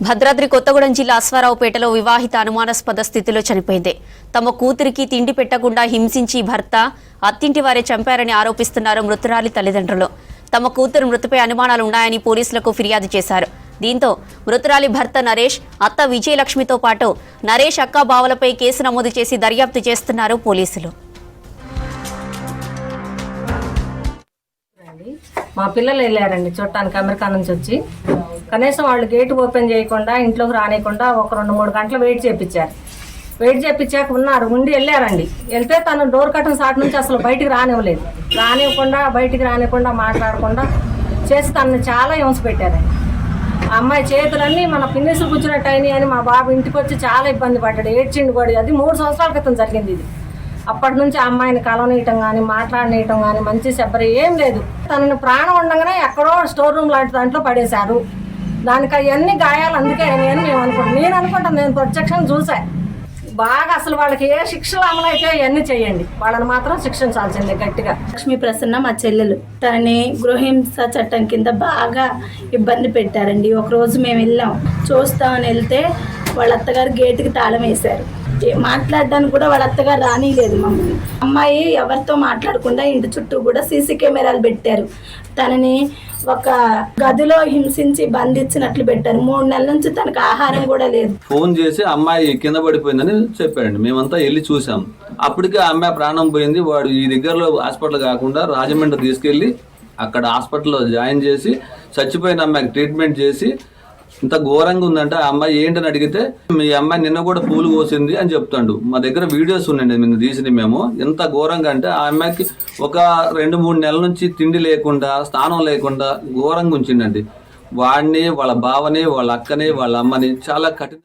భద్రాద్రి కొత్తగూడెం జిల్లా అశ్వారావుపేటలో వివాహిత అనుమానాస్పద స్థితిలో చనిపోయింది. తమ కూతురికి తిండి పెట్టకుండా హింసించి భర్త, అత్తింటి వారే చంపారని ఆరోపిస్తున్నారు మృతురాలి తల్లిదండ్రులు. తమ కూతురు మృతిపై అనుమానాలు ఉన్నాయని పోలీసులకు ఫిర్యాదు చేశారు. దీంతో మృతురాలి భర్త నరేష్, అత్త విజయలక్ష్మితో పాటు నరేష్ అక్క బావలపై కేసు నమోదు చేసి దర్యాప్తు చేస్తున్నారు పోలీసులు. మా పిల్లలు వెళ్ళారండి చూడటానికి అమెరికా నుంచి వచ్చి. కనీసం వాళ్ళు గేటు ఓపెన్ చేయకుండా ఇంట్లోకి రానియకుండా ఒక 2-3 గంటలు వెయిట్ చేయించాక ఉన్నారు, ఉండి వెళ్ళారండి. వెళ్తే తను డోర్ కట్టన్ సాట్ నుంచి అసలు బయటికి రానివ్వకుండా మాట్లాడకుండా చేసి తనని చాలా హింస పెట్టారండి. ఆ అమ్మాయి చేతులన్నీ మన పిన్నిసులు కూర్చున్నట్టు అయినాయి అని మా బాబు ఇంటికి వచ్చి చాలా ఇబ్బంది పడ్డాడు, ఏడ్చిండు కూడా. అది 3 సంవత్సరాల క్రితం జరిగింది ఇది. అప్పటి నుంచి ఆ అమ్మాయిని కలవనీయటం కానీ మాట్లాడనీయటం కానీ మంచి శబ్బరి ఏం లేదు. తనని ప్రాణం ఉండగానే ఎక్కడో స్టోర్ రూమ్ లాంటి దాంట్లో పడేశారు. దానికి అవన్నీ గాయాలు అందుకే అయినాయని మేము అనుకుంటాం. నేను ప్రత్యక్షం చూసా. బాగా అసలు వాళ్ళకి ఏ శిక్షలు అమలైతే అవన్నీ చేయండి, వాళ్ళని మాత్రం శిక్షించాల్సిందే గట్టిగా. లక్ష్మీ ప్రసన్న మా చెల్లెలు, తనని గృహహింస చట్టం కింద బాగా ఇబ్బంది పెట్టారండి. ఒకరోజు మేము వెళ్ళాం, చూస్తామని వెళ్తే వాళ్ళ అత్తగారు గేటుకి తాళం వేశారు. మాట్లాడడానికి కూడా వాళ్ళ అత్తగారు రానిలేదు మమ్మల్ని. అమ్మాయి ఎవరితో మాట్లాడకుండా ఇంటి చుట్టూ కూడా సీసీ కెమెరాలు పెట్టారు. తనని ఒక గదిలో హింసించి బంధించినట్లు పెట్టారు. 3 నెలల నుంచి తనకు ఆహారం కూడా లేదు. ఫోన్ చేసి అమ్మాయి కింద పడిపోయిందని చెప్పాడండి. మేమంతా వెళ్ళి చూసాం. అప్పటికే ఆ అమ్మాయి ప్రాణం పోయింది. వాడు ఈ దగ్గరలో హాస్పిటల్ కాకుండా రాజమండ్రి తీసుకెళ్లి అక్కడ హాస్పిటల్లో జాయిన్ చేసి చచ్చిపోయిన అమ్మాయికి ట్రీట్మెంట్ చేసి, ఇంత ఘోరంగా ఉందంటే ఆ అమ్మాయి ఏంటని అడిగితే, మీ అమ్మాయి నిన్న కూడా పూలు కోసింది అని చెప్తాడు. మా దగ్గర వీడియోస్ ఉన్నాయండి నిన్న తీసింది మేము. ఎంత ఘోరంగా అంటే ఆ అమ్మాయికి ఒక 2-3 నెలల నుంచి తిండి లేకుండా, స్నానం లేకుండా ఘోరంగా ఉంచిండండి. వాడిని, వాళ్ళ బావని, వాళ్ళ అక్కని, వాళ్ళ అమ్మని చాలా కఠిన